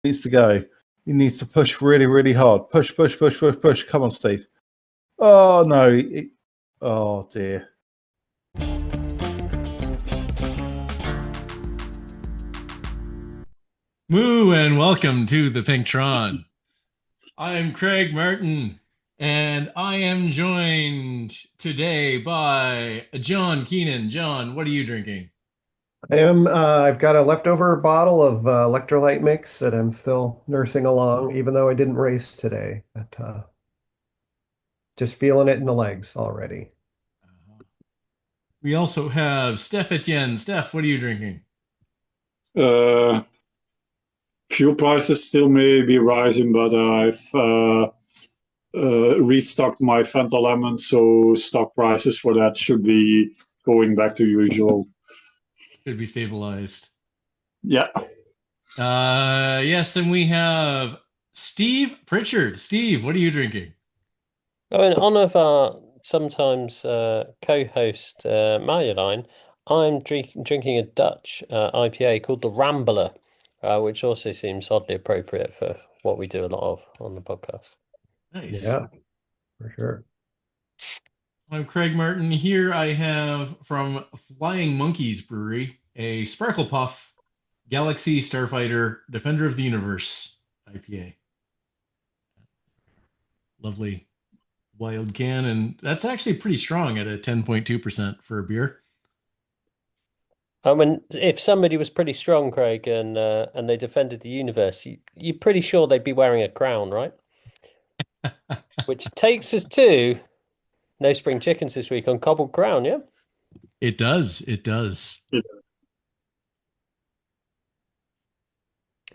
needs to go. He needs to push really, really hard. Push, push, push, push, push. Come on, Steve. Oh, no. Oh, dear. Moo and welcome to the Pinktron. I'm Craig Martin, and I am joined today by John Keenan. John, what are you drinking? I've got a leftover bottle of electrolyte mix that I'm still nursing along, even though I didn't race today. But just feeling it in the legs already. We also have Stef Etienne. Steph, what are you drinking? Uh, Fuel prices still may be rising, but I've restocked my Fanta lemon, so stock prices for that should be going back to usual. Should be stabilized. Yeah. Yes, and we have Steve Pritchard. Steve, what are you drinking? Oh, in honor of our sometimes co-host Marjolein, I'm drinking a Dutch IPA called the Rambler, which also seems oddly appropriate for what we do a lot of on the podcast. Nice. Yeah, for sure. I'm Craig Martin. Here I have from Flying Monkeys Brewery a Sparkle Puff Galaxy Starfighter Defender of the Universe IPA. Lovely wild can, and that's actually pretty strong at a 10.2% for a beer. I mean, if somebody was pretty strong, Craig, and they defended the universe, you're pretty sure they'd be wearing a crown, right? Which takes us to No Spring Chickens this week on Cobbled Crown, yeah? It does. It does.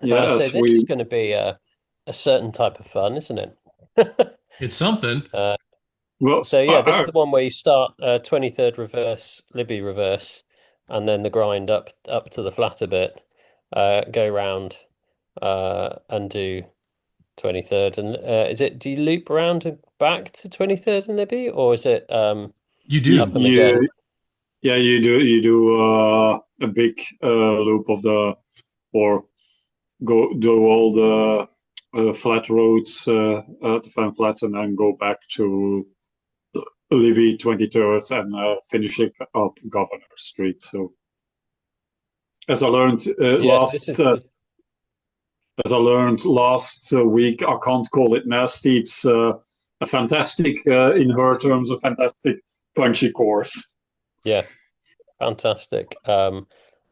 Yeah, So as this is we going to be a certain type of fun, isn't it? It's something. well, So yeah, this is the one where you start 23rd reverse, Libby reverse, and then the grind up to the flatter bit, go round and do 23rd. And do you loop around and back to 23rd and Libby, or is it You you, do. up and again? yeah, you do a big loop of the or go do all the flat roads to Fan Flats and then go back to Libby 23rd and finishing up Governor Street. So as I learned Yeah, so this is last week, I can't call it nasty. It's a fantastic, in her terms, a fantastic punchy course. yeah, fantastic.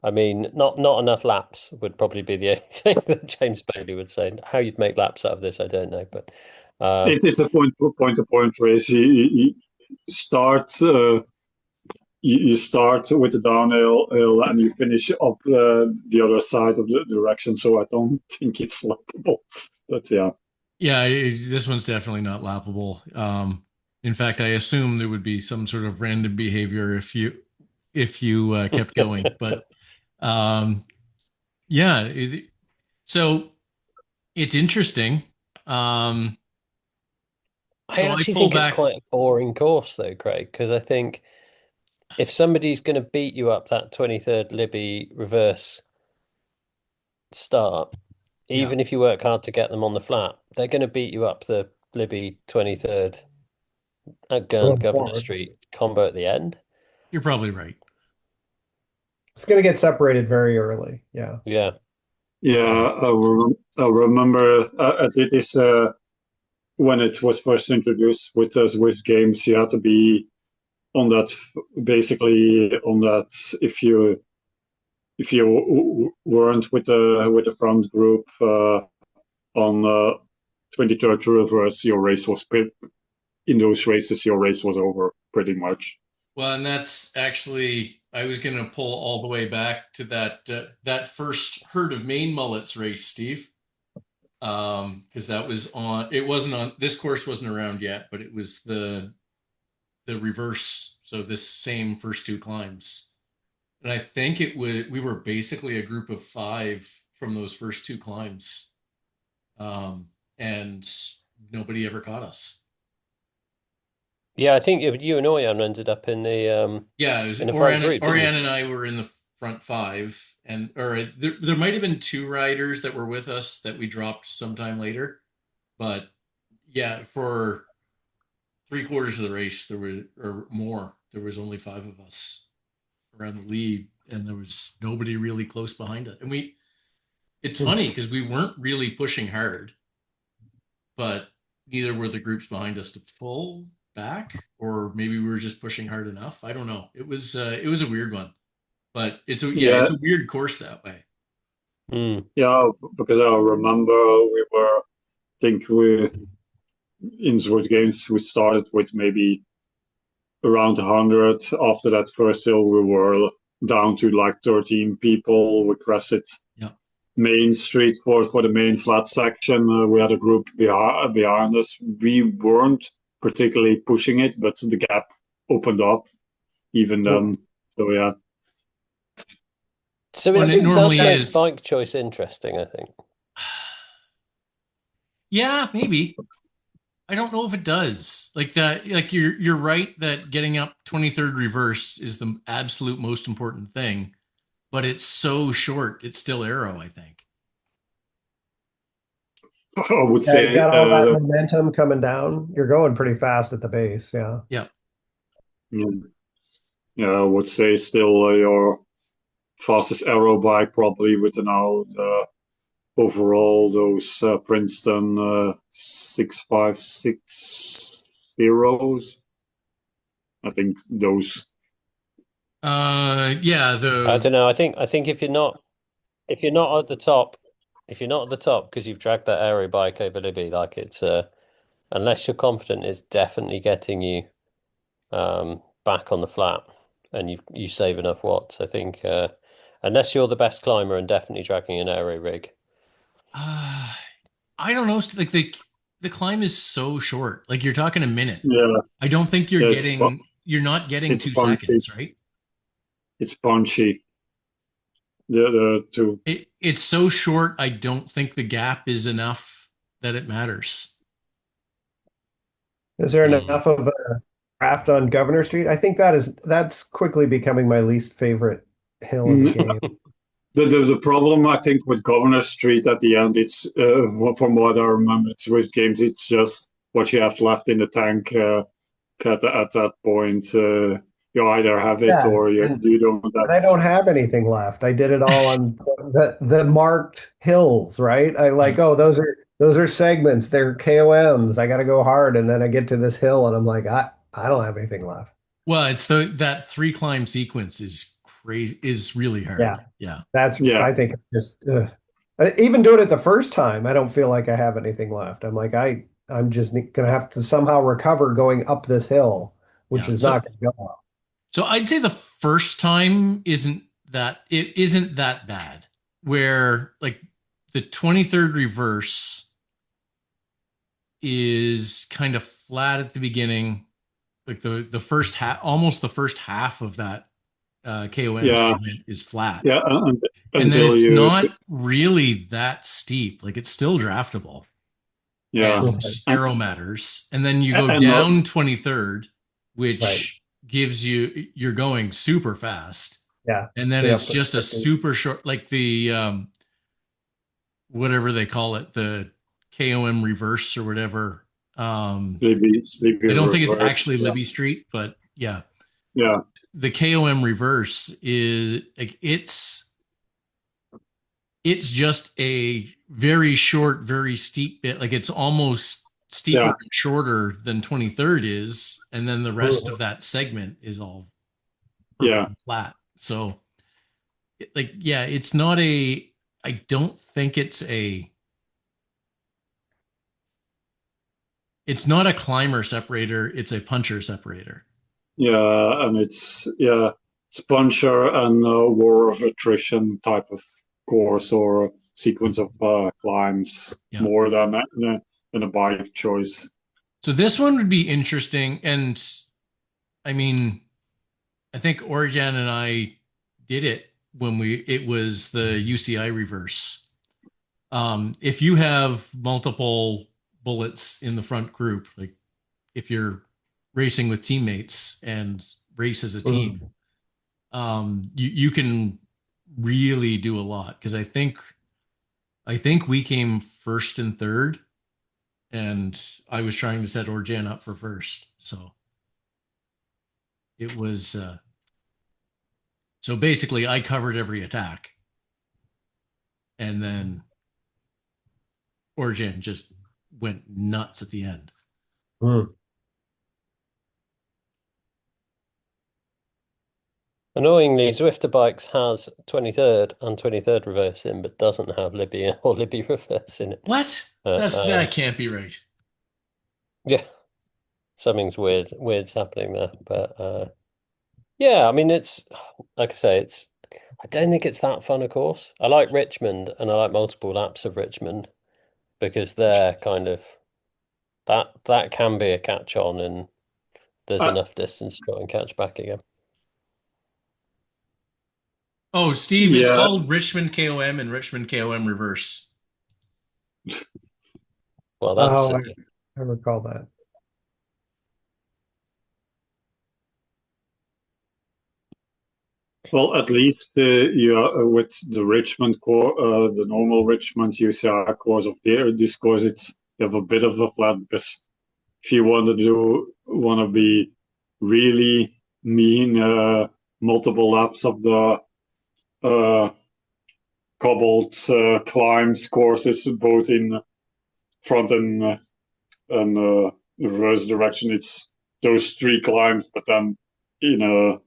I mean, not enough laps would probably be the only thing that James Bailey would say. How you'd make laps out of this, I don't know, but It is a point-to-point race. You start you start with the downhill and you finish up the other side of the direction. So I don't think it's lappable. But yeah. Yeah, this one's definitely not lappable. In fact, I assume there would be some sort of random behavior if you kept going. But yeah, so it's interesting. I So I actually pull think it's back. quite a boring course though, Craig, because I think if somebody's going to beat you up that 23rd Libby reverse start, Yeah, even if you work hard to get them on the flat, they're going to beat you up the Libby 23rd at Going Governor forward. Street combo at the end. you're probably right. It's going to get separated very early. Yeah. Yeah. Yeah, I remember I did this when it was first introduced with Swift games. You had to be on that, basically on that. If you weren't with the front group on 23rd reverse, your race was in those races. Your race was over pretty much. Well, and that's actually I was going to pull all the way back to that first herd of Maine mullets race, Steve. Because that was on. It wasn't on. This course wasn't around yet, but it was the reverse. So this same first two climbs, and I think it was we were basically a group of five from those first two climbs, and nobody ever caught us. Yeah, I think you and Oyan ended up in Yeah, it was the front group, didn't you? Oriane and I were in the front five, and or there might have been two riders that were with us that we dropped sometime later, but yeah, for three-quarters of the race there were or more, there was only five of us around the lead, and there was nobody really close behind it. And it's funny because we weren't really pushing hard, but neither were the groups behind us to pull back, or maybe we were just pushing hard enough. I don't know. It was a weird one, but Yeah. it's a weird course that way. Yeah, because I remember we were, I think we in Sword Games we started with maybe around 100. After that first hill, we were down to like 13 people. We crested Main Street for the main flat section. We had a group behind us. We weren't particularly pushing it, but the gap opened up even then. So yeah. So Well, it does normally make is- bike choice interesting, I think. Yeah, maybe. I don't know if it does. Like that, like you're right that getting up 23rd reverse is the absolute most important thing, but it's so short. It's still arrow, I think. I would Yeah, say you got all that momentum coming down. You're going pretty fast at the base, yeah. Yeah. Yeah, I would say still your fastest aero bike probably with an out overall those Princeton 6560s. I think those. Yeah. I don't know. I think if you're not at the top, because you've dragged that aero bike over Libby, like it's unless you're confident, it's definitely getting you back on the flat, and you save enough watts. I think unless you're the best climber and definitely dragging an aero rig. I don't know. Like the climb is so short. Like you're talking a minute. Yeah. I don't think you're Yeah, you're not getting it's 2 punchy. seconds, right? It's punchy. The two. It's so short. I don't think the gap is enough that it matters. Is there enough of a draft on Governor Street? I think that's quickly becoming my least favorite hill in the game. The problem I think with Governor Street at the end, it's from what I remember, it's with games, it's just what you have left in the tank at that point. You either have it or you don't have I don't have anything left. I did it all on the marked hills, right? I like, those are segments, they're KOMs. I got to go hard, and then I get to this hill, and I'm like, I don't have anything left. Well, it's that 3 climb sequence is crazy, is really hard. Yeah. I think just even doing it the first time, I don't feel like I have anything left. I'm like, I'm just gonna have to somehow recover going up this hill, which is not gonna go well. So I'd say the first time isn't that bad. Where like the 23rd reverse is kind of flat at the beginning, like the first half, almost the first half of that KOM segment is flat. Yeah, and then it's not really that steep. Like it's still draftable. Yeah, and arrow matters, and then you go down 23rd, which gives you're going super fast. Yeah, and then it's just a super short, like the whatever they call it, the KOM reverse or whatever. Libby I don't think it's reverse, actually Libby Street, but yeah. The KOM reverse is like it's just a very short, very steep bit. Like it's almost steeper and shorter than 23rd is, and then the rest of that segment is all flat. So it's not I don't think it's not a climber separator, it's a puncher separator. Yeah, and it's puncher and war of attrition type of course or sequence of climbs more than a bike choice. So this one would be interesting, and I mean, I think Orjan and I did it when it was the UCI reverse. If you have multiple bullets in the front group, like if you're racing with teammates and race as a team, you can really do a lot because I think we came first and third, and I was trying to set Orjan up for first. So it was so basically I covered every attack, and then Orjan just went nuts at the end. Hmm. Annoyingly, Zwifter Bikes has 23rd and 23rd reverse in, but doesn't have Libby or Libby reverse in it. What? That can't be right. Yeah, something's weird's happening there. But yeah, I mean, it's like I say, I don't think it's that fun a course. I like Richmond and I like multiple laps of Richmond because they're kind of that can be a catch on and there's Uh, enough distance to go and catch back again. Oh, Steve, it's Yeah. called Richmond KOM and Richmond KOM reverse. Well, that's Oh, I recall that. Well, at least with the Richmond the normal Richmond UCI course up there, this course you have a bit of a flat because if you want to be really mean, multiple laps of the cobbled climbs courses, both in front and reverse direction. It's those 3 climbs, but then in a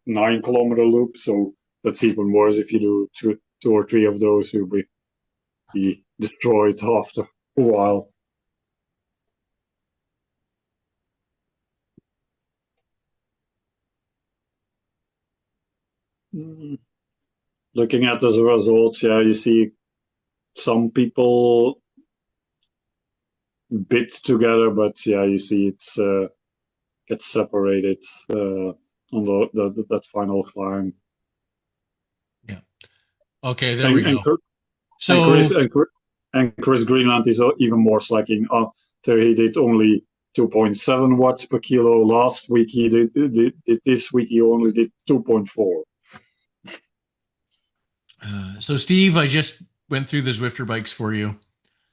9 kilometer loop. So that's even worse if you do two or 3 of those. You'll be destroyed after a while. Looking at the results, yeah, you see some people bit together, but yeah, you see it's gets separated on that final climb. Yeah. Okay, there we go. And Chris Greenland is even more slacking. So he did only 2.7 watts per kilo last week. He did this week. He only did 2.4. So Steve, I just went through the Zwifter bikes for you.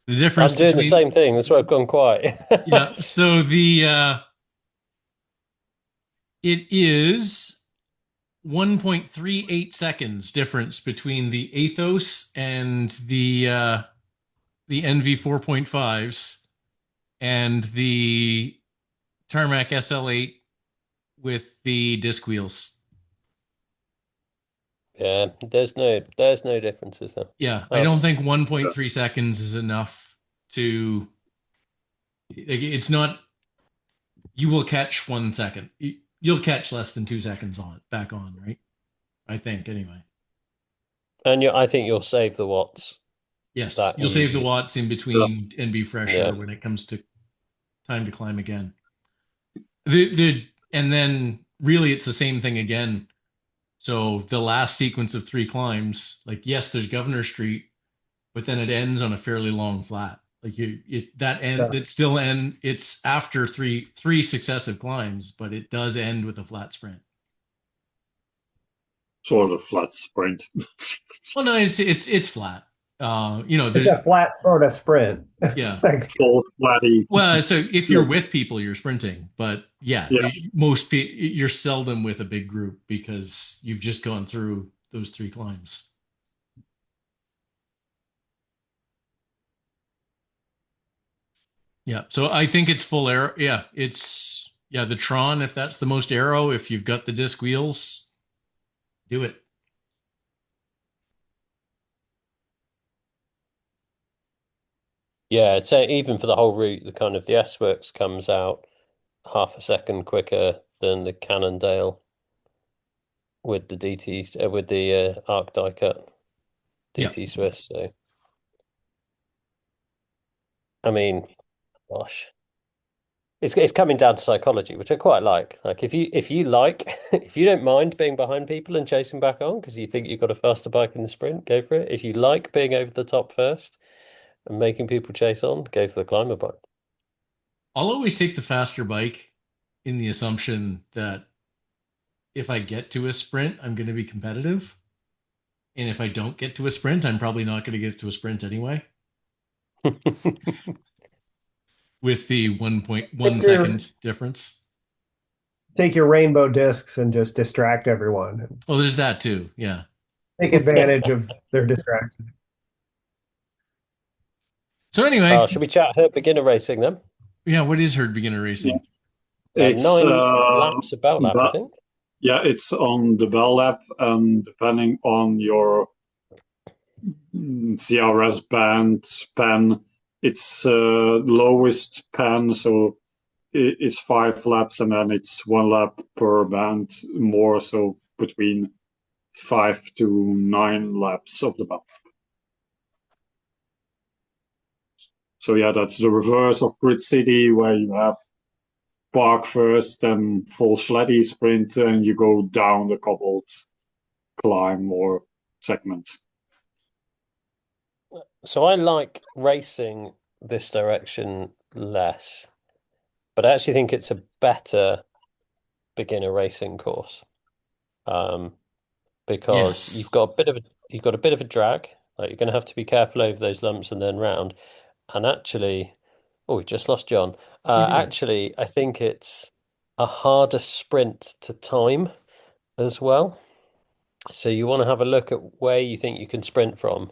The difference I'm doing the between same thing. That's why I've gone quiet. yeah. So it is 1.38 seconds difference between the Athos and the NV 4.5s and the Tarmac SL8 with the disc wheels. Yeah, there's no differences there. Yeah, I don't think 1.3 seconds is enough to. It's not. You will catch 1 second. You'll catch less than 2 seconds back on, right? I think anyway. And I think you'll save the watts. Yes, you'll save the watts in between and be fresher Yeah. when it comes to time to climb again. And then really it's the same thing again. So the last sequence of 3 climbs, like yes, there's Governor Street, but then it ends on a fairly long flat. Like it's after three successive climbs, but it does end with a flat sprint. Sort of flat sprint. Well, no, it's flat. It's a flat sort of sprint. Yeah. Full flatty. Well, so if you're with people, you're sprinting, but yeah. Most people, you're seldom with a big group because you've just gone through those 3 climbs. Yeah, so I think it's full aero. Yeah, the Tron. If that's the most aero, if you've got the disc wheels, do it. Yeah, so even for the whole route, the S-Works comes out half a second quicker than the Cannondale with the DT with the Arc die cut DT Swiss. So, I mean, gosh, it's coming down to psychology, which I quite like. Like if you like if you don't mind being behind people and chasing back on because you think you've got a faster bike in the sprint, go for it. If you like being over the top first and making people chase on, go for the climber bike. I'll always take the faster bike in the assumption that if I get to a sprint, I'm going to be competitive. And if I don't get to a sprint, I'm probably not going to get to a sprint anyway. With the 1.1 Take second difference. Take your rainbow discs and just distract everyone and Well, there's that too. Yeah. take advantage of their distraction. So anyway, Should we chat her beginner racing then? yeah, what is herd beginner racing? It's 9 laps of bell lap, I but think. yeah, it's on the bell lap, and depending on your CRS band pen, it's lowest pen, so it's 5 laps, and then it's 1 lap per band more, so between 5 to 9 laps of the bell. So yeah, that's the reverse of Grid City, where you have park first and full sleddy sprint, and you go down the cobbled climb or segments. So I like racing this direction less, but I actually think it's a better beginner racing course. Because Yes. you've got a bit of a drag. Like you're going to have to be careful over those lumps and then round. And actually, oh, we just lost John. Actually, I think it's a harder sprint to time as well. So you want to have a look at where you think you can sprint from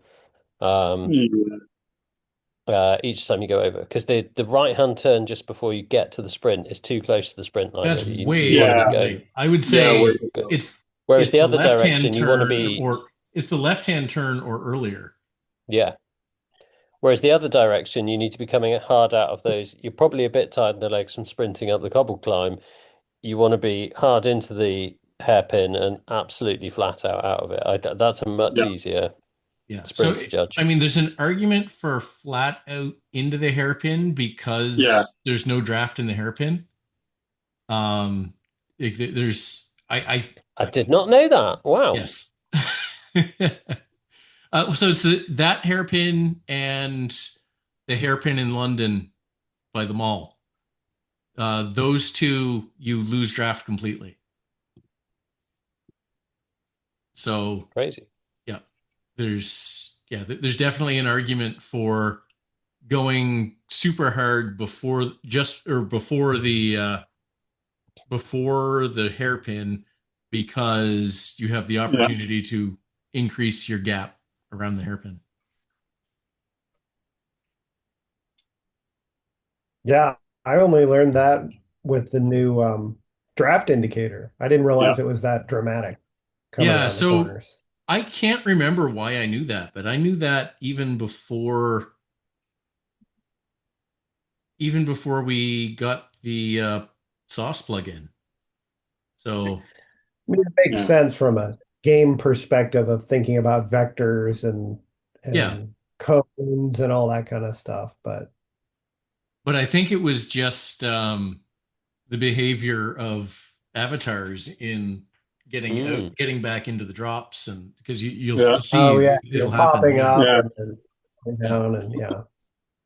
each time you go over, because the right-hand turn just before you get to the sprint is too close to the sprint line. That's really. way You want to go. right. I would say it's Whereas the the other left-hand direction, you want to turn be or it's the left-hand turn or earlier. yeah. Whereas the other direction, you need to be coming hard out of those. You're probably a bit tired in the legs from sprinting up the cobble climb. You want to be hard into the hairpin and absolutely flat out of it. That's a much easier Yeah. sprint So to judge. I mean, there's an argument for flat out into the hairpin because there's no draft in the hairpin. There's I did not know that. Wow. Yes. So it's that hairpin and the hairpin in London by the mall. Those two, you lose draft completely. So Crazy. yeah, there's definitely an argument for going super hard before the hairpin, because you have the opportunity to increase your gap around the hairpin. Yeah, I only learned that with the new draft indicator. I didn't realize it was that dramatic coming Yeah, around the so corners. I can't remember why I knew that, but I knew that even before we got the sauce plugin. So I mean, it makes sense from a game perspective of thinking about vectors and cones and all that kind of stuff. But I think it was just the behavior of avatars in getting back into the drops, and because you'll see it'll happen popping up and down and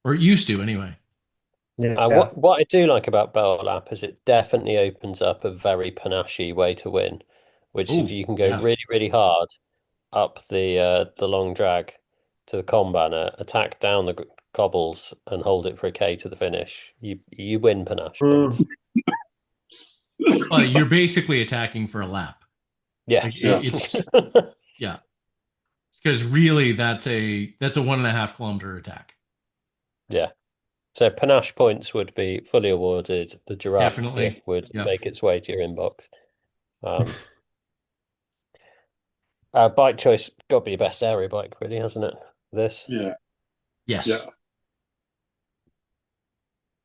or it used to anyway. What I do like about Bell Lap is it definitely opens up a very panache way to win, which if you can go really, really hard up the long drag to the con banner, attack down the cobbles and hold it for a K to the finish, you win panache points. Well, you're basically attacking for a lap. Yeah, it's because really that's a 1.5 kilometer attack. Yeah. So panache points would be fully awarded. The giraffe Definitely would make its way to your inbox. Bike choice got to be your best area bike, really, hasn't it? This. Yeah. Yes. Yeah.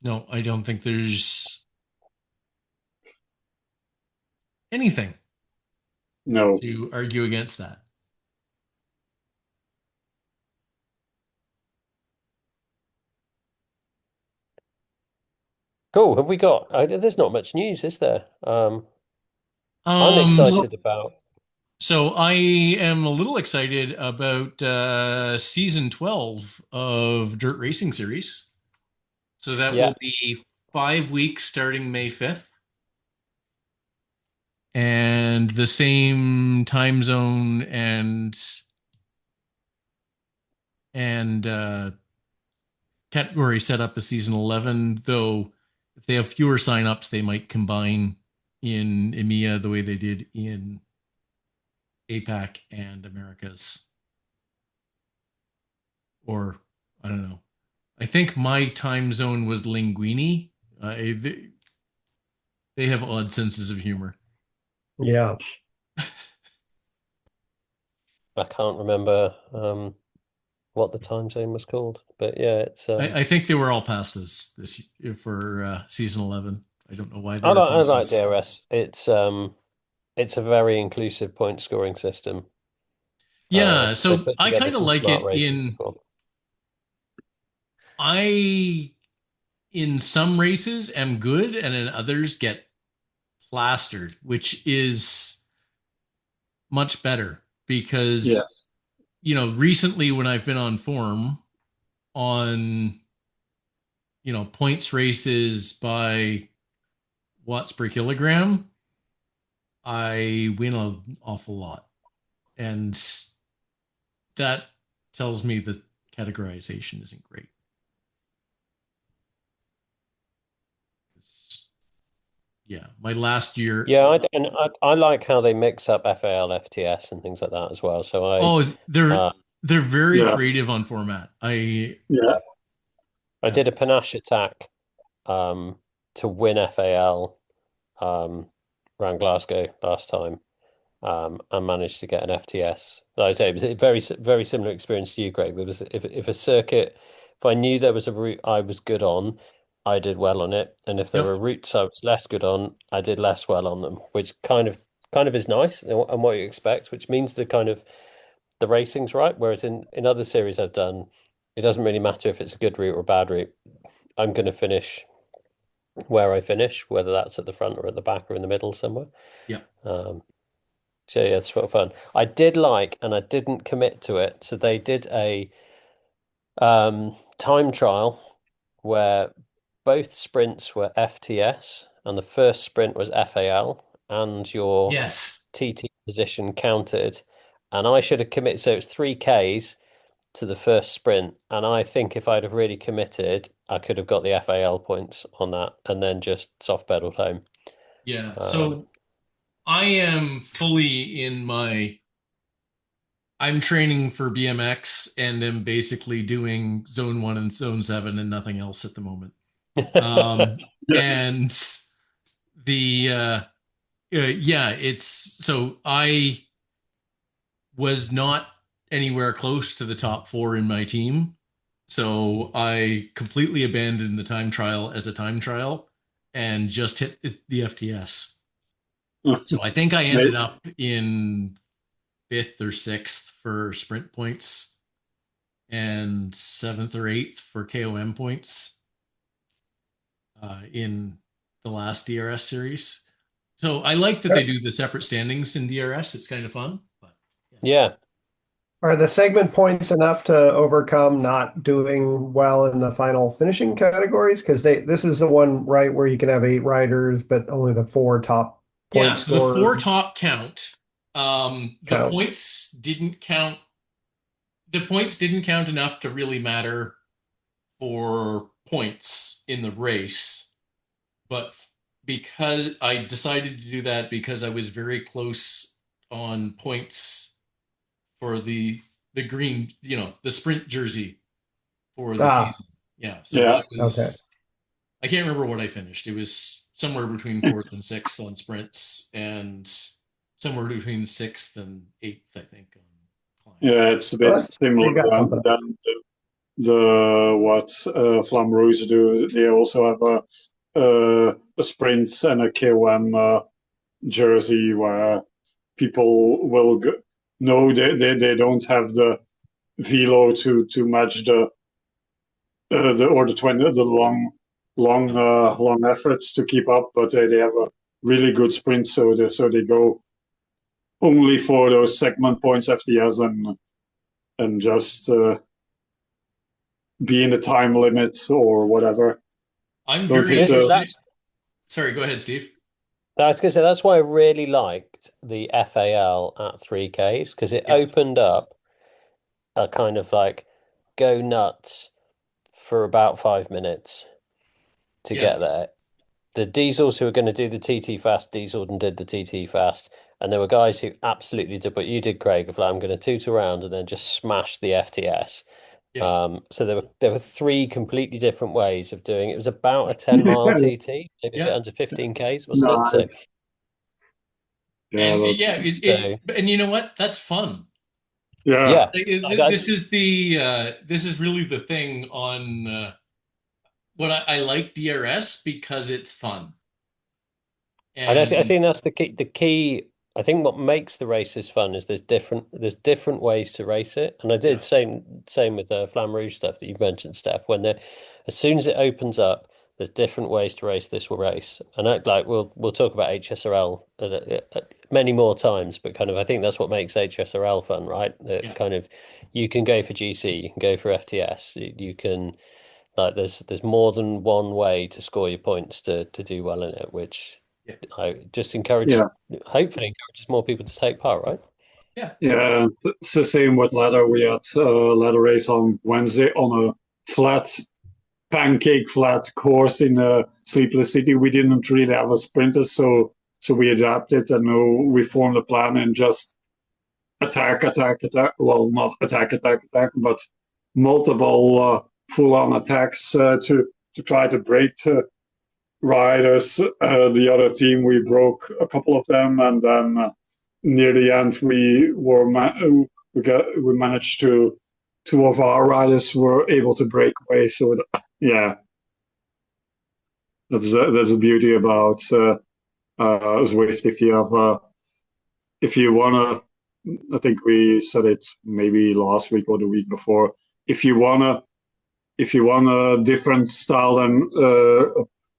No, I don't think there's anything to argue against that. Cool. Have we got? There's not much news, is there? I'm excited about. So I am a little excited about season 12 of Dirt Racing Series. So that will be 5 weeks starting May 5th. And the same time zone and and category set up as season 11, though if they have fewer signups, they might combine in EMEA the way they did in APAC and Americas. Or, I don't know. I think my time zone was Linguini. They have odd senses of humor. Yeah. I can't remember what the time zone was called, but yeah, it's. I think they were all past this for season 11. I don't know why they I were like past this. DRS. It's a very inclusive point scoring system. Yeah, They so put I together kind of some like smart it races in as well. I in some races am good and in others get plastered, which is much better because Yeah. recently when I've been on form on points races by watts per kilogram, I win an awful lot. And that tells me the categorization isn't great. Yeah, my last year. Yeah, I like how they mix up FAL, FTS, and things like that as well. So They're very Yeah. creative on format. I did a panache attack to win FAL around Glasgow last time, and managed to get an FTS. Like I say, it was a very very similar experience to you, Greg. There was if a circuit, if I knew there was a route I was good on, I did well on it, and if there Yep. were routes I was less good on, I did less well on them, which kind of is nice and what you expect, which means the racing's right. Whereas in other series I've done, it doesn't really matter if it's a good route or a bad route. I'm going to finish where I finish, whether that's at the front or at the back or in the middle somewhere. Yeah. So yeah, it's sort of fun. I did like, and I didn't commit to it. So they did a time trial where both sprints were FTS, and the first sprint was FAL, and your Yes. TT position counted. And I should have committed. So it's 3Ks to the first sprint, and I think if I'd have really committed, I could have got the FAL points on that, and then just soft pedaled home. Yeah. So I am fully I'm training for BMX and am basically doing zone 1 and zone 7 and nothing else at the moment. And the it's so I was not anywhere close to the top 4 in my team. So I completely abandoned the time trial as a time trial and just hit the FTS. So I think I ended up in 5th or 6th for sprint points and 7th or 8th for KOM points in the last DRS series. So I like that they do the separate standings in DRS. It's kind of fun. But Yeah. Are the segment points enough to overcome not doing well in the final finishing categories? Because this is the one, right, where you can have 8 riders, but only the 4 top point so the 4 scorers top count. The points didn't count. The points didn't count enough to really matter for points in the race. But because I decided to do that because I was very close on points for the green, the sprint jersey for the season. Yeah. So that was okay. I can't remember what I finished. It was somewhere between 4th and 6th on sprints and somewhere between 6th and 8th, I think, on climbs. Yeah, it's a bit similar than what Flamroos do. They also have a sprint and a KOM jersey where people will go. No, they don't have the velo to match the 20 the long efforts to keep up, but they have a really good sprint, so they go only for those segment points FTS and just be in the time limit or whatever. I'm very interested. Sorry, go ahead, Steve. I was going to say that's why I really liked the FAL at 3Ks because it opened up a kind of like go nuts for about 5 minutes to get there. The diesels who were going to do the TT fast dieseled and did the TT fast, and there were guys who absolutely did what you did, Craig, of like, I'm going to toot around and then just smash the FTS. So there were 3 completely different ways of doing it. It was about a 10-mile TT, maybe a bit under 15 Ks, wasn't it? So, And that's... and you know what? That's fun. Yeah. This is really the thing on what I like DRS because it's fun. And I think that's the key. The key, I think, what makes the races fun is there's different ways to race it. And I did same with the Flamme Rouge stuff that you mentioned, Steph. As soon as it opens up, there's different ways to race this race. And we'll talk about HSRL many more times, but kind of I think that's what makes HSRL fun, right? Kind of you can go for GC, you can go for FTS, you can there's more than one way to score your points to do well in it, which I just hopefully encourages more people to take part, right? Yeah, it's the same with ladder. We had ladder race on Wednesday on a pancake flat course in Sleepless City. We didn't really have a sprinter, so we adapted and we formed a plan and just attack. Well, not attack, but multiple full-on attacks to try to break riders. The other team, we broke a couple of them, and then near the end, we managed to 2 of our riders were able to break away. So that's the beauty about Zwift. If you wanna, I think we said it maybe last week or the week before. If you want a different style than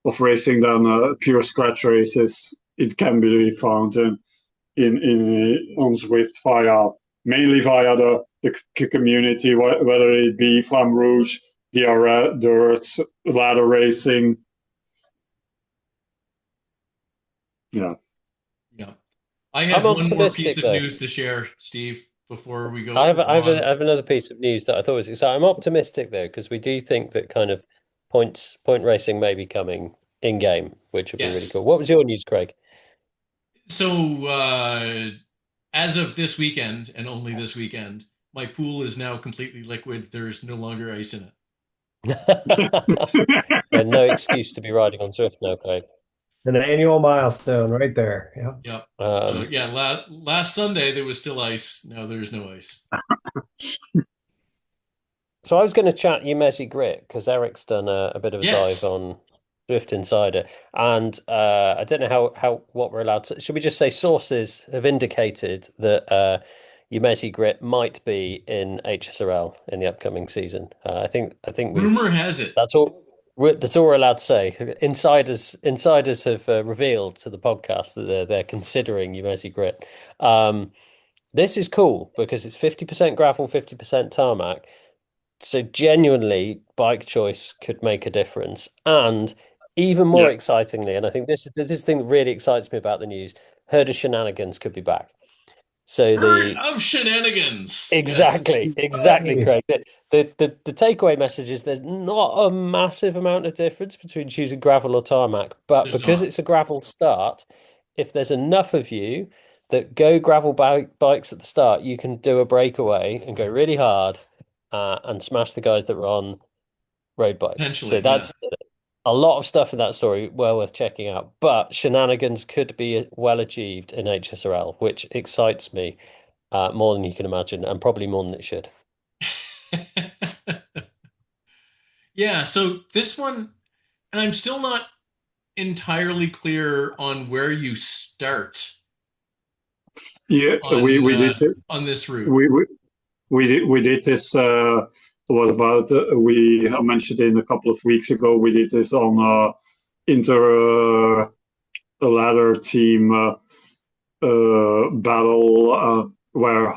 of racing than pure scratch races, it can be found on Zwift mainly via the community, whether it be Flamme Rouge, dirt, ladder racing. I have one more piece of news to share, Steve, before we go. I have another piece of news that I thought was exciting. I'm optimistic though, because we do think that kind of point racing may be coming in game, which would be really cool. What was your news, Craig? So as of this weekend, and only this weekend, my pool is now completely liquid. There's no longer ice in it. No excuse to be riding on Zwift now, Craig. An annual milestone right there. Last Sunday there was still ice. Now there's no ice. So I was going to chat Yumezi Grit because Eric's done a bit of a dive on Zwift Insider, and I don't know what we're allowed to. Should we just say sources have indicated that Yumezi Grit might be in HSRL in the upcoming season? I think rumor has it. That's all we're allowed to say. Insiders have revealed to the podcast that they're considering Yumezi Grit. This is cool because it's 50% gravel, 50% tarmac. So genuinely, bike choice could make a difference. And even more excitingly, and I think this is the thing that really excites me about the news, Herd of Shenanigans could be back. So Herd of Shenanigans. Exactly, Craig. The takeaway message is there's not a massive amount of difference between choosing gravel or tarmac, but because it's a gravel start, if there's enough of you that go gravel bikes at the start, you can do a breakaway and go really hard and smash the guys that are on road bikes. So that's a lot of stuff in that story, well worth checking out. But Shenanigans could be well achieved in HSRL, which excites me more than you can imagine, and probably more than it should. So this one, and I'm still not entirely clear on where you start. We did it on this route. We did this. What about I mentioned it a couple of weeks ago. We did this on inter ladder team battle where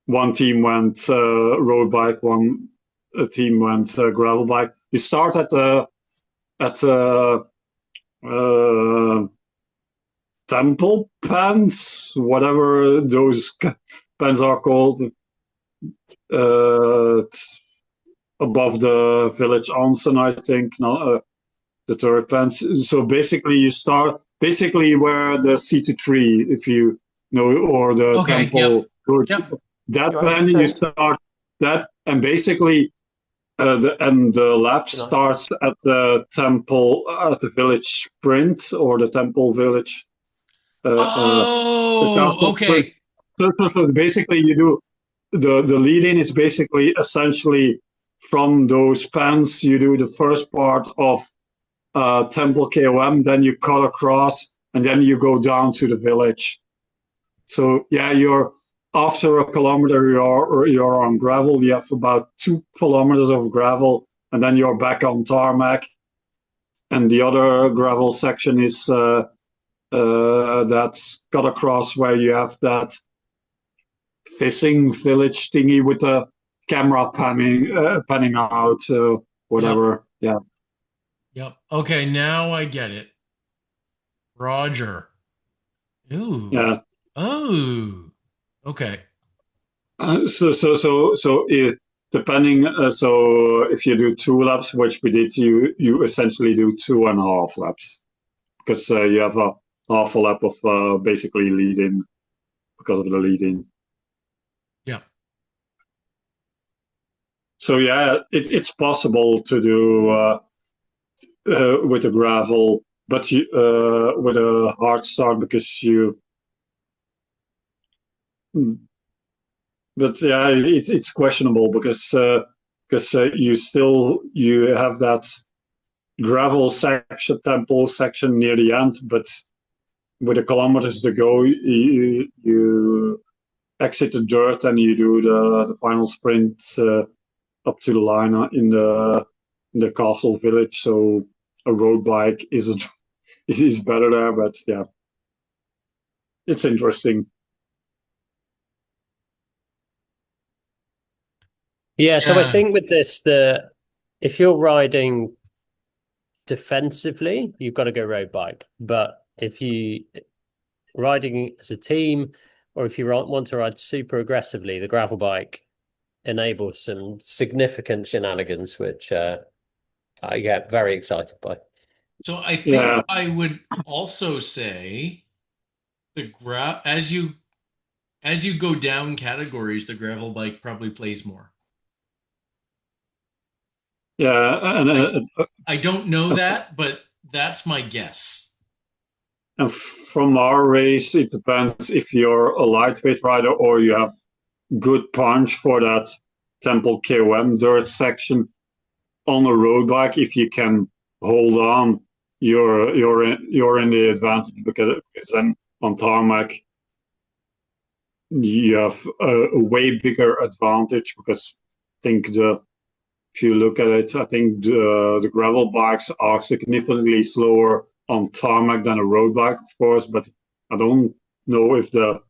one team went road bike, one team went gravel bike. You start at temple pans, whatever those pans are called. above the village onsen, I think. No, the third plan. So basically, you start basically where the C2 if you know, or the Okay, temple. Yep. That You're plan, you start that, and basically, the lap Good night. starts at the temple, at the village sprint or the temple village. The castle sprint. Okay. So basically, you do the lead in is basically essentially from those pans. You do the first part of Temple KOM, then you cut across, and then you go down to the village. So yeah, you're after a kilometer, you're on gravel. You have about 2 kilometers of gravel, and then you're back on tarmac. And the other gravel section is that's cut across where you have that fishing village thingy with the camera panning out, whatever. Yeah. Yep. Okay, now I get it. Roger. Ooh. Yeah. Oh. Okay. Depending, so if you do 2 laps, which we did, you essentially do 2.5 laps because you have a half a lap of basically lead in because of the lead in. Yeah. So yeah, it's possible to do with a gravel, but with a hard start because you. But yeah, it's questionable because you have that gravel section, temple section near the end, but with the kilometers to go, you exit the dirt and you do the final sprint up to the line in the castle village. So a road bike is better there, but yeah, it's interesting. Yeah, so I Yeah. think with this, if you're riding defensively, you've got to go road bike. But if you riding as a team, or if you want to ride super aggressively, the gravel bike enables some significant shenanigans, which I get very excited by. So I think Yeah. I would also say as you go down categories, the gravel bike probably plays more. Yeah, and I don't know that, but that's my guess. and from our race, it depends if you're a lightweight rider or you have good punch for that Temple KOM dirt section on a road bike. If you can hold on, you're in the advantage because then on tarmac you have a way bigger advantage because I think if you look at it, I think the gravel bikes are significantly slower on tarmac than a road bike, of course, but I don't know if But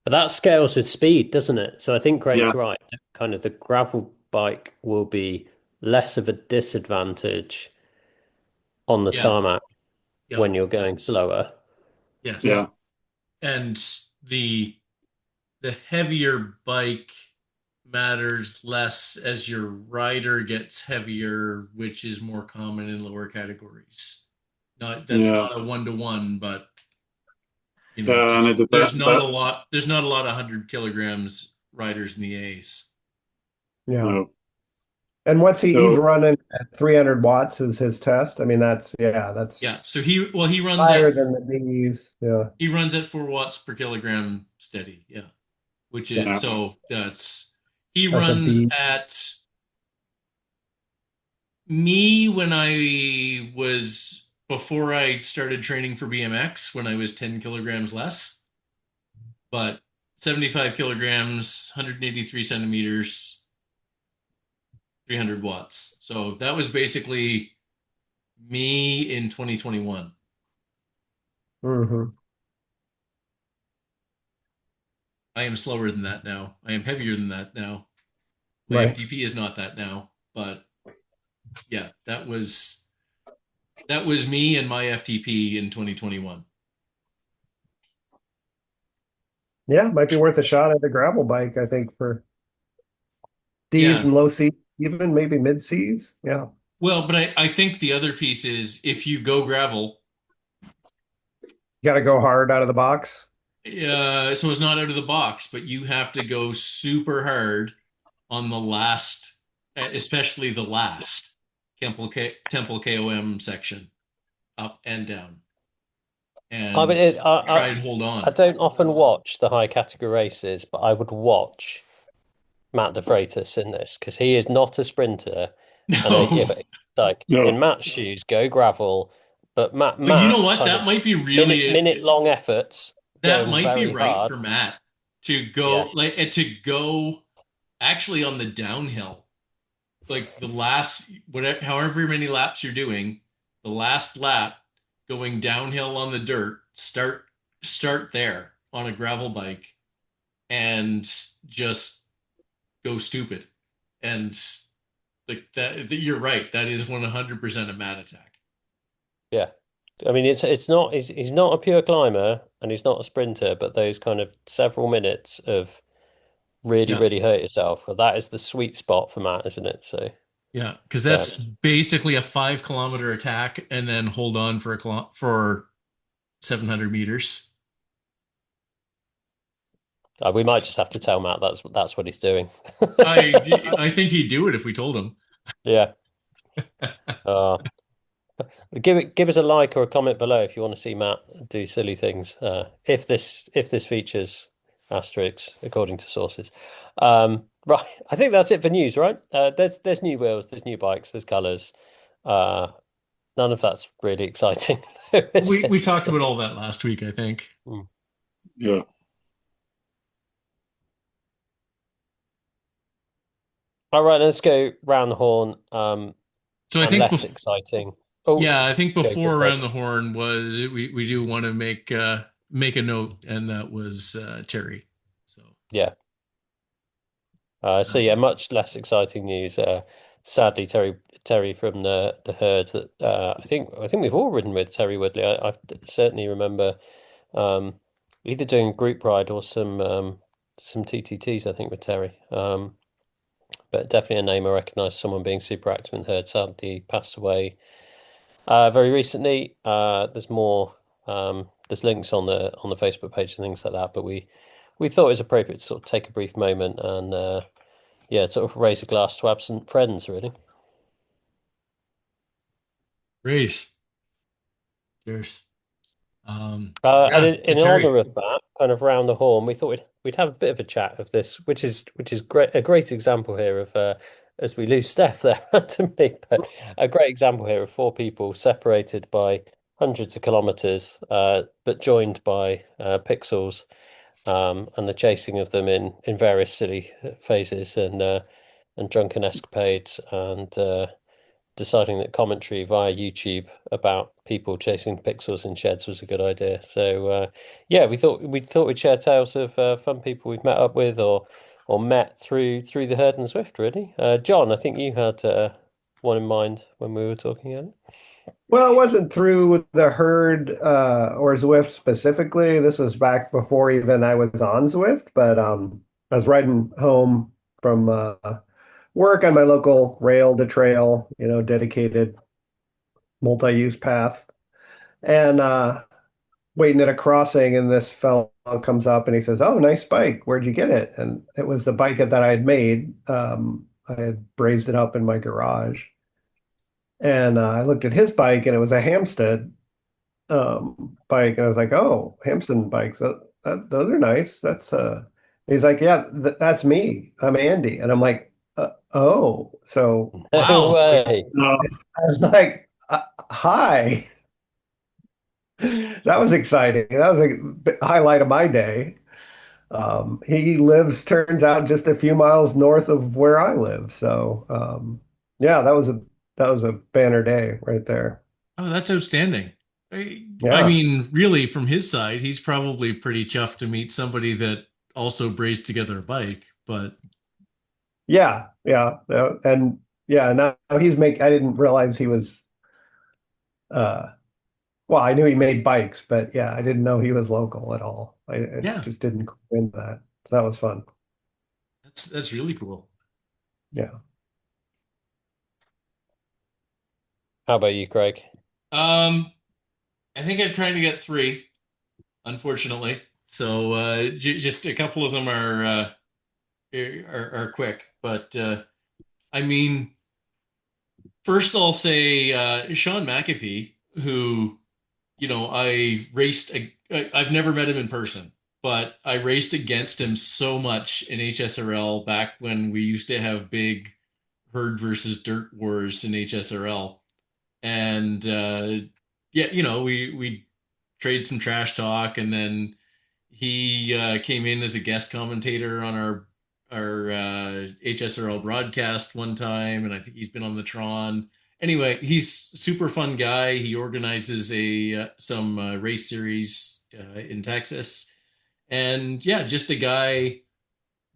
that scales with speed, doesn't it? So I think Craig's Yeah. right. Kind of the gravel bike will be less of a disadvantage on the Yeah. tarmac Yeah. when you're going slower. Yes. Yeah. And the heavier bike matters less as your rider gets heavier, which is more common in lower categories. That's not a 1-to-1, but and there's not a lot of 100 kilograms riders in the A's. Yeah. No. And what's he's So- running at 300 watts is his test. I mean, that's Yeah. So he runs higher at than the B's. Yeah. he runs at 4 watts per kilogram steady. Yeah. Which is Yeah. so he At the runs B. at me when I was before I started training for BMX when I was 10 kilograms less, but 75 kilograms, 183 centimeters, 300 watts. So that was basically me in 2021. Mm-hmm. I am slower than that now. I am heavier than that now. My Right. FTP is not that now, but yeah, that was me and my FTP in 2021. Yeah, might be worth a shot at the gravel bike, I think, for D's Yeah. and low C. even maybe mid-seas. Yeah. Well, but I think the other piece is if you go gravel, You got to go hard out of the box. so it's not out of the box, but you have to go super hard on the last, especially the last Temple KOM section, up and down, I mean, and try and hold I on. don't often watch the high category races, but I would watch Matt De Freitas in this because he is not a sprinter. And No. like No. in Matt's shoes, go gravel. But But you Matt know what? kind That of might be really minute long efforts that going might be very right hard. for Matt to Yeah. go to go actually on the downhill. Like the last whatever however many laps you're doing, the last lap going downhill on the dirt, start there on a gravel bike and just go stupid. And like you're right. That is 100% a Matt attack. Yeah. I mean, it's not he's not a pure climber and he's not a sprinter, but those kind of several minutes of really, Yeah. really hurt yourself. Well, that is the sweet spot for Matt, isn't it? So Yeah, because yeah. that's basically a 5 kilometer attack and then hold on for 700 meters. We might just have to tell Matt that's what he's doing. I think he'd do it if we told him. Yeah. Give us a like or a comment below if you want to see Matt do silly things. If this features asterisks according to sources. Right, I think that's it for news, right? There's new wheels, there's new bikes, there's colours. None of that's really exciting. We talked about all that last week, I think. Yeah. All right, let's go round the horn. So I And think less exciting. Oh, yeah, I think before go. around the horn was we do want to make a note, and that was Terry. So yeah. So yeah, much less exciting news. Sadly, Terry from the herd that I think we've all ridden with Terry Woodley. I certainly remember either doing a group ride or some TTTs. I think with Terry. But definitely a name I recognise. Someone being super active in the herd. Sadly, passed away very recently. There's more. There's links on the Facebook page and things like that. But we thought it was appropriate to sort of take a brief moment and yeah, sort of raise a glass to absent friends, really. race. Cheers. And Yeah, in Terry. honor of that, kind of round the horn, we thought we'd have a bit of a chat of this, which is great, a great example here of as we lose Steph there to me, but a great example here of four people separated by hundreds of kilometers, but joined by pixels, and the chasing of them in various silly phases and drunken escapades and deciding that commentary via YouTube about people chasing pixels in sheds was a good idea. So yeah, we thought we'd share tales of fun people we've met up with or met through the herd and Zwift. Really, John, I think you had one in mind when we were talking about it. Well, it wasn't through the herd or Zwift specifically. This was back before even I was on Zwift, but I was riding home from work on my local rail to trail, dedicated multi-use path, and waiting at a crossing, and this fellow comes up and he says, "Oh, nice bike. Where'd you get it?" And it was the bike that I had made. I had brazed it up in my garage. And I looked at his bike and it was a Hampstead bike. And I was like, oh, Hampstead bikes. Those are nice. He's like, yeah, that's me. I'm Andy. And I'm like, oh, so No Wow. way. I was like, hi. That was exciting. That was a highlight of my day. He lives, turns out, just a few miles north of where I live. So, yeah, that was a banner day right there. Oh, that's outstanding. I Yeah. mean, really, from his side, he's probably pretty chuffed to meet somebody that also brazed together a bike. But And yeah, now I didn't realize he was, uh, well, I knew he made bikes, but yeah, I didn't know he was local at all. I yeah, just didn't clue into that. So that was fun. that's really cool. Yeah. How about you, Craig? I think I'm trying to get three, unfortunately. So just a couple of them are quick, but I mean, first I'll say Sean McAfee, who I've never met him in person, but I raced against him so much in HSRL back when we used to have big herd versus dirt wars in HSRL. And yeah, we trade some trash talk, and then he came in as a guest commentator on our HSRL broadcast one time, and I think he's been on the Tron. Anyway, he's super fun guy. He organizes a some race series in Texas, and yeah, just a guy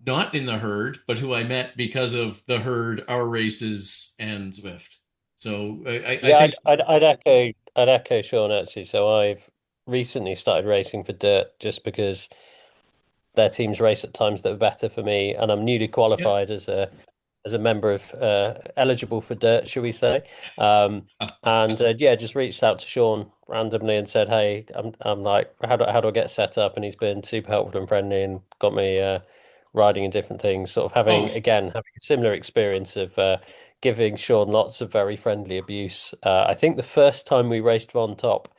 not in the herd, but who I met because of the herd, our races, and Zwift. So I Yeah, think I'd echo Sean actually. So I've recently started racing for dirt just because their teams race at times that are better for me, and I'm newly yeah. qualified as a member of eligible for dirt, shall we say? And yeah, just reached out to Sean randomly and said, "Hey, I'm like, how do I get set up?" And he's been super helpful and friendly and got me riding in different things. Sort of having Oh, again having a similar experience of giving Sean lots of very friendly abuse. I think the first time we raced Von Top.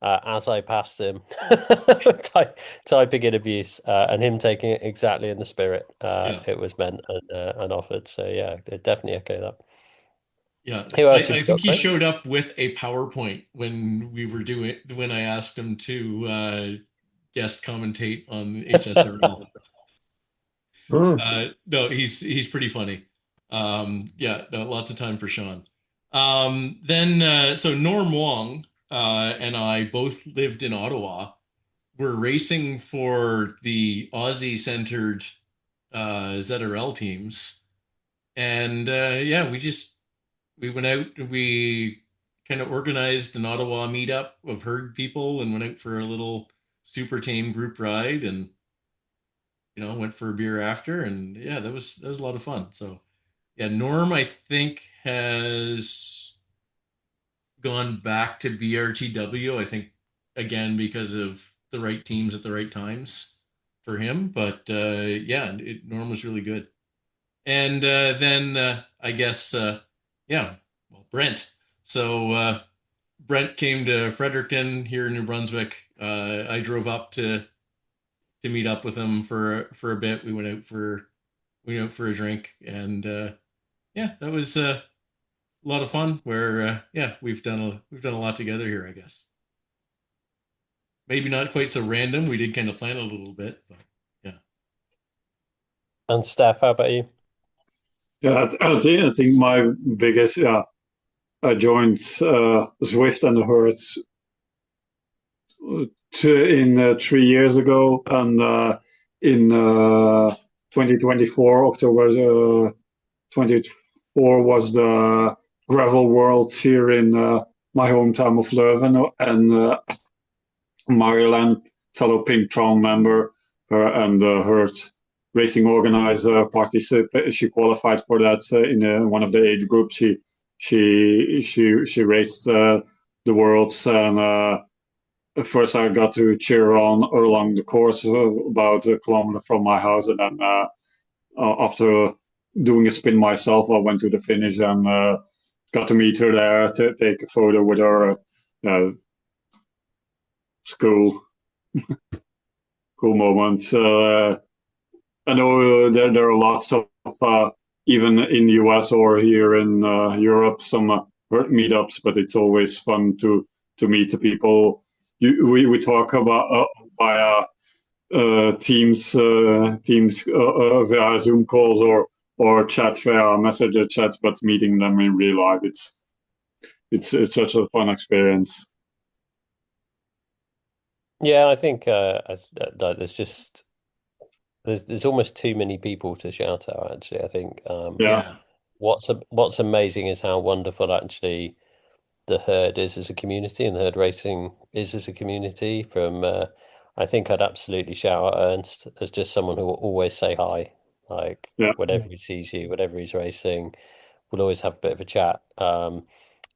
As I passed him, typing in abuse, and him taking it exactly in the spirit yeah. it was meant and offered. So yeah, it definitely echo that. Yeah, Who else have I you think got, he Craig? showed up with a PowerPoint when I asked him to guest commentate on HSRL. Mm. No, he's pretty funny. Yeah, no, lots of time for Sean. Then so Norm Wong and I both lived in Ottawa. We're racing for the Aussie centered ZRL teams, and yeah, we went out and we kind of organized an Ottawa meetup of herd people and went out for a little super tame group ride, and went for a beer after, and yeah, that was a lot of fun. So yeah, Norm I think has gone back to BRTW, I think, again because of the right teams at the right times for him. But yeah, Norm was really good. And then I guess yeah, well, Brent. So Brent came to Fredericton here in New Brunswick. I drove up to meet up with him for a bit. We went out for a drink, and yeah, that was a lot of fun. Where yeah, we've done a lot together here, I guess. Maybe not quite so random. We did kind of plan a little bit, but yeah. And Steph, how about you? Yeah, I think my biggest, yeah, I joined Zwift and Hertz in 3 years ago, and in 2024, October 24 was the Gravel World here in my hometown of Leuven, and Maryland, fellow Pink Tron member, and her racing organizer participated. She qualified for that in one of the age groups. She raced the worlds, and first I got to cheer on her along the course about a kilometer from my house, and then after doing a spin myself, I went to the finish and got to meet her there to take a photo with her. School cool moments. I know there are lots of even in the US or here in Europe some meetups, but it's always fun to meet the people. We talk about via Teams via Zoom calls or chat via messenger chats, but meeting them in real life, it's such a fun experience. Yeah, I think there's just there's almost too many people to shout out. Actually, I think Yeah, Yeah. what's amazing is how wonderful actually the herd is as a community and the herd racing is as a community. From I think I'd absolutely shout out Ernst as just someone who will always say hi, like yeah, whenever he sees you, whenever he's racing, we'll always have a bit of a chat.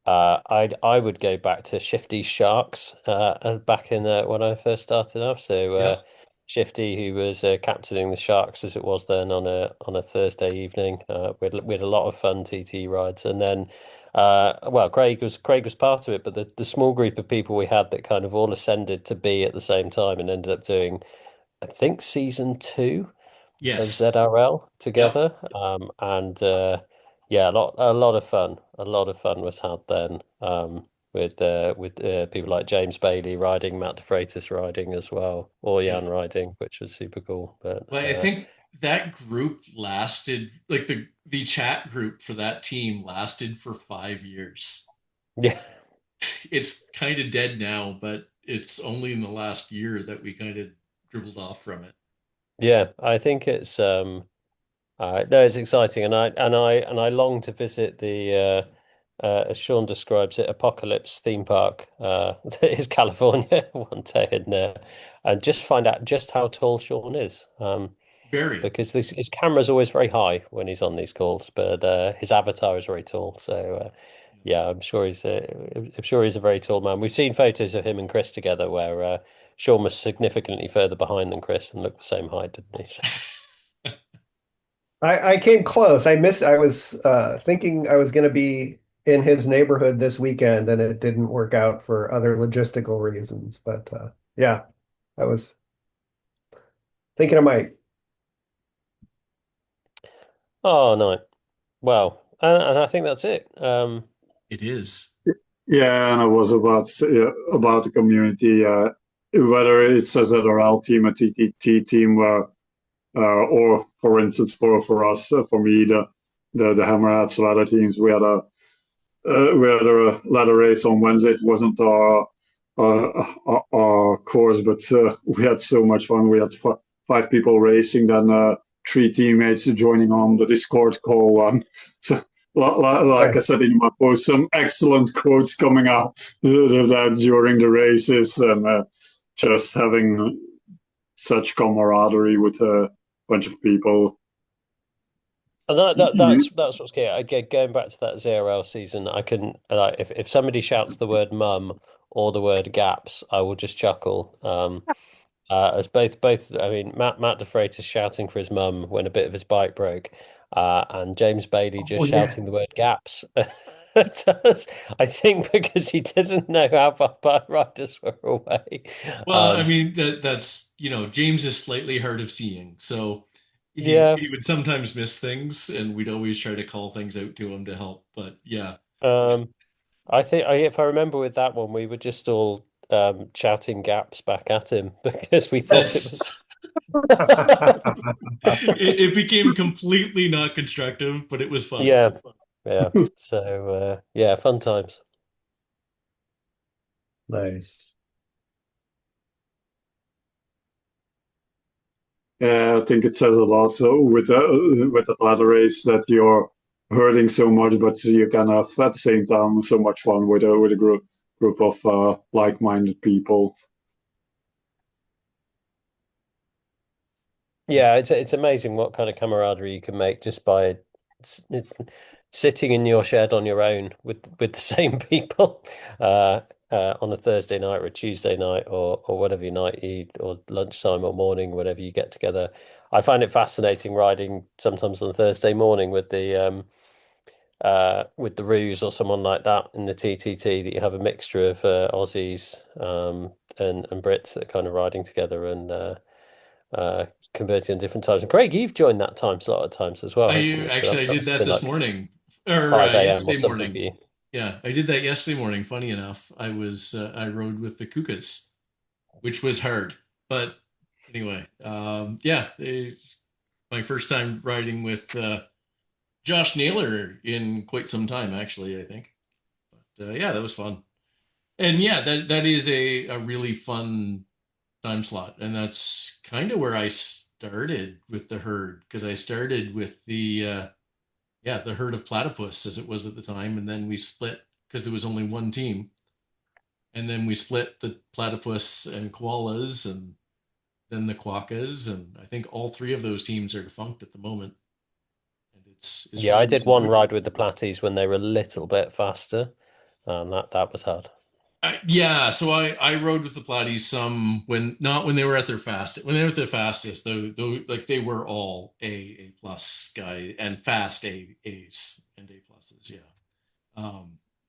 I would go back to Shifty's Sharks back in when I first started off. So Yep. Shifty, who was captaining the Sharks as it was then on a Thursday evening, we had a lot of fun TT rides, and then well, Craig was part of it, but the small group of people we had that kind of all ascended to be at the same time and ended up doing, I think, season 2 of Yes. ZRL Yep. together. And yeah, a lot of fun was had then. With people like James Bailey riding, Matt DeFreitas riding as well, or Jan Yeah. riding, which was super cool. But Well, I think that group lasted, like the chat group for that team lasted for 5 years. yeah, It's kind of dead now, but it's only in the last year that we kind of dribbled off from it. yeah, I think no, it's exciting, and I long to visit the as Sean describes it, apocalypse theme park that is California one day, and just find out just how tall Sean is. Very. Because his camera's always very high when he's on these calls, but his avatar is very tall. So yeah, I'm sure he's a very tall man. We've seen photos of him and Chris together where Sean was significantly further behind than Chris and looked the same height, didn't he? So, I came close. I was thinking I was going to be in his neighborhood this weekend, and it didn't work out for other logistical reasons. But yeah, I was thinking I might. oh no, well, and I think that's it. It is. Yeah, and I was about the community, whether it's a ZRL team, a TTT team, or for instance, for us, for me, the Hammerhead ladder teams, we had a ladder race on Wednesday. It wasn't our course, but we had so much fun. We had 5 people racing, then 3 teammates joining on the Discord call. So, like I said in my post, some excellent quotes coming out during the races, and just having such camaraderie with a bunch of people. And that's what's key. Again, going back to that ZRL season, I can like if somebody shouts the word mum or the word gaps, I will just chuckle. As both, I mean, Matt DeFreitas shouting for his mum when a bit of his bike broke, and James Bailey Oh just yeah. shouting the word gaps. I think because he didn't know how far bike riders were away. Well, I mean that's James is slightly hard of seeing, so Yeah. he would sometimes miss things, and we'd always try to call things out to him to help. But yeah, I think if I remember with that one, we were just all shouting gaps back at him because we thought it yes, was. it became completely not constructive, but it was fun. Yeah, yeah. So yeah, fun times. Nice. I think it says a lot with the ladder race that you're hurting so much, but you can have at the same time so much fun with a group of like-minded people. Yeah, it's amazing what kind of camaraderie you can make just by s- sitting in your shed on your own with the same people on a Thursday night or a Tuesday night or whatever your night you eat or lunchtime or morning, whenever you get together. I find it fascinating riding sometimes on a Thursday morning with the Roos or someone like that in the TTT that you have a mixture of Aussies and Brits that are kind of riding together and converting on different times. And Craig, you've joined that time slot at times as well, haven't you? So I that did must have that been this like morning or 5 a.m. or yesterday something for morning. you. Yeah, I did that yesterday morning. Funny enough, I rode with the Kukas, which was hard. But anyway, yeah, it's my first time riding with Josh Naylor in quite some time, actually, I think. But yeah, that was fun. And yeah, that is a really fun time slot. And that's kind of where I started with the herd, because I started with the herd of platypus as it was at the time, and then we split because there was only one team. And then we split the platypus and koalas and then the quokkas, and I think all 3 of those teams are defunct at the moment. And it's Yeah, I really did sad. one ride with the Platties when they were a little bit faster. That was hard. Yeah, so I rode with the Platies some not when they were at their fastest. When they were at their fastest, though, like they were all A plus guy and fast A's and A pluses. Yeah.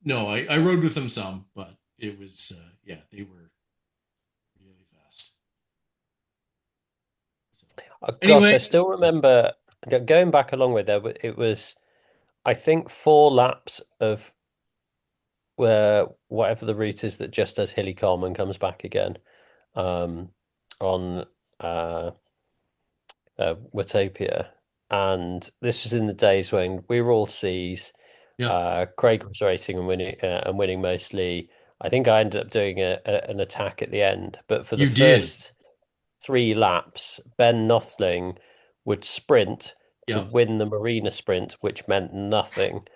No, I rode with them some, but it was yeah, they were really fast. So, Gosh, I anyway, still remember going back a long way there. It was, I think, 4 laps of where whatever the route is that just does hilly calm and comes back again, on Watopia. And this was in the days when we were all C's. yeah, Craig was racing and winning mostly. I think I ended up doing an attack at the end, but for the you did. first 3 laps, Ben Nothling would sprint to Yeah, win the marina sprint, which meant nothing.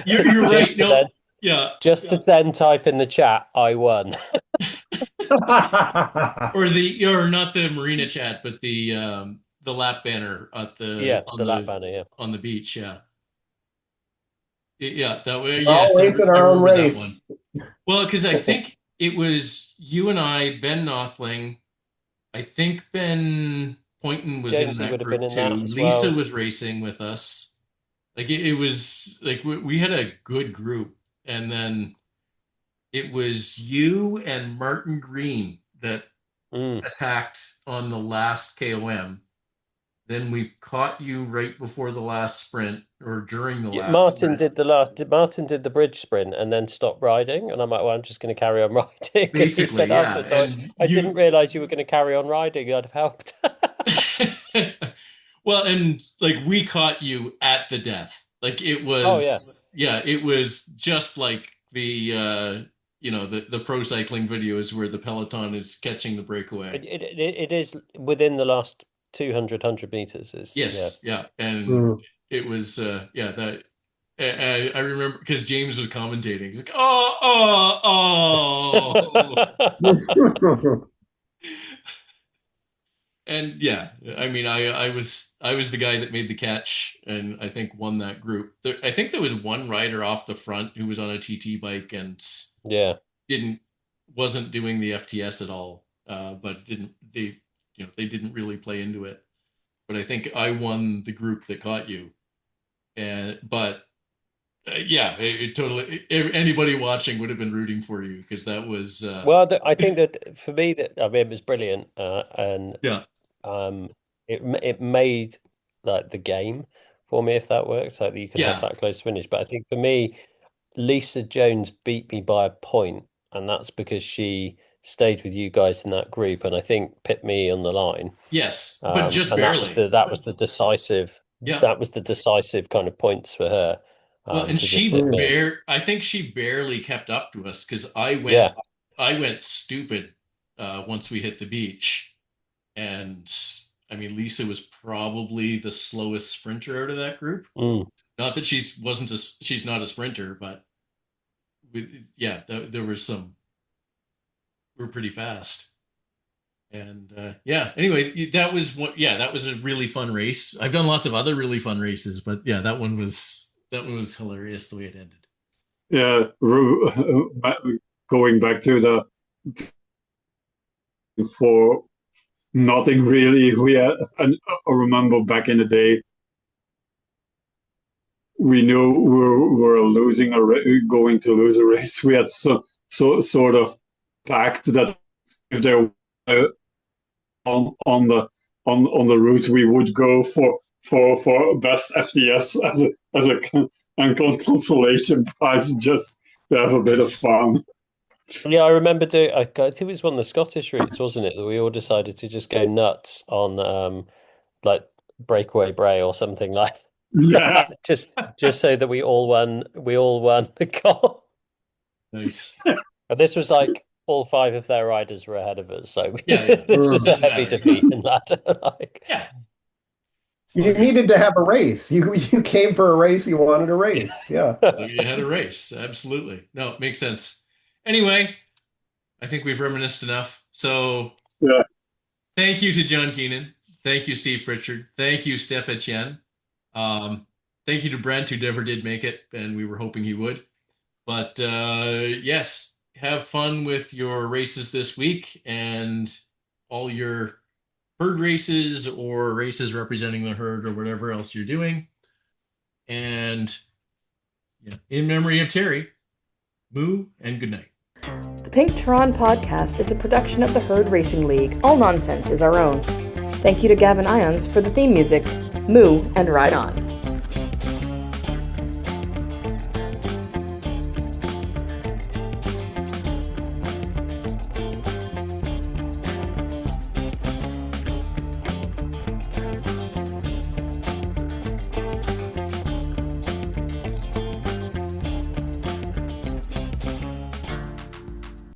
you're right. Just to No, then, yeah, just to then type in the chat, I won. or not the marina chat, but the lap banner at Yeah, on the lap the banner. Yeah. on the beach. Yeah, yeah, that way. We're all Yes, racing I our own remember that race. one. Well, because I think it was you and I, Ben Nothling. I think Ben Poynton was in Jonesy that would have been group in that too. as Lisa well. was racing with us. Like it was like we had a good group, and then it was you and Martin Green that Mm. attacked on the last KOM. Then we caught you right before the last sprint or during the Yeah, last sprint. Martin did the bridge sprint and then stopped riding, and I'm like, well, I'm just going to carry on riding. And he Basically, said yeah. afterwards, And I didn't realize you were going to carry on riding. I'd have helped. well, and like we caught you at the death. Like it Oh yeah, was, yeah, it was just like the pro cycling videos where the peloton is catching the breakaway. it is within the last 200 meters. Is yeah. Yes, yeah, and Mm. it was yeah that I remember because James was commentating. He's like, oh. And yeah, I mean, I was the guy that made the catch, and I think won that group. I think there was one rider off the front who was on a TT bike and Yeah. didn't wasn't doing the FTS at all, but didn't they? They didn't really play into it. But I think I won the group that caught you, and but yeah, it totally anybody watching would have been rooting for you because that was Well, I think that for me, that I mean, it was brilliant, and yeah. um, it made like the game for me, if that works, like that you could have Yeah. that close finish. But I think for me, Lisa Jones beat me by a point, and that's because she stayed with you guys in that group, and I think put me on the line. Yes, but just And barely. that was the decisive Yeah. kind of points for her, Well, and to just put me. I think she barely kept up to us because Yeah. I went stupid once we hit the beach. And I mean, Lisa was probably the slowest sprinter out of that group. Mm. Not that she's not a sprinter, but yeah, there was some, we were pretty fast. And yeah, anyway, that was a really fun race. I've done lots of other really fun races, but yeah, that one was hilarious the way it ended. Yeah, going back to the for nothing really. We had, I remember back in the day, we knew we were losing going to lose a race. We had so sort of packed that if there on the route we would go for best FTS as a and consolation prize just to have a bit of fun. Yeah, I remember I think it was one of the Scottish routes, wasn't it? That we all decided to just go nuts on like Breakaway Bray or something like Yeah. that. Just so that we all won the goal. Nice. And this was like all 5 of their riders were ahead of us, so Yeah. this was a Doesn't heavy matter. defeat in that. Like, Yeah. You needed to have a race. You came for a race. You wanted a race. Yeah. So you had a race. Absolutely. No, it makes sense. Anyway, I think we've reminisced enough. So Yeah. thank you to John Keenan. Thank you, Steve Pritchard. Thank you, Stef Etienne. Thank you to Brent, who never did make it, and we were hoping he would. But yes, have fun with your races this week and all your herd races or races representing the herd or whatever else you're doing. And in memory of Terry, moo and good night. The Pink Tehran podcast is a production of the Herd Racing League. All nonsense is our own. Thank you to Gavin Ions for the theme music. Moo and ride on.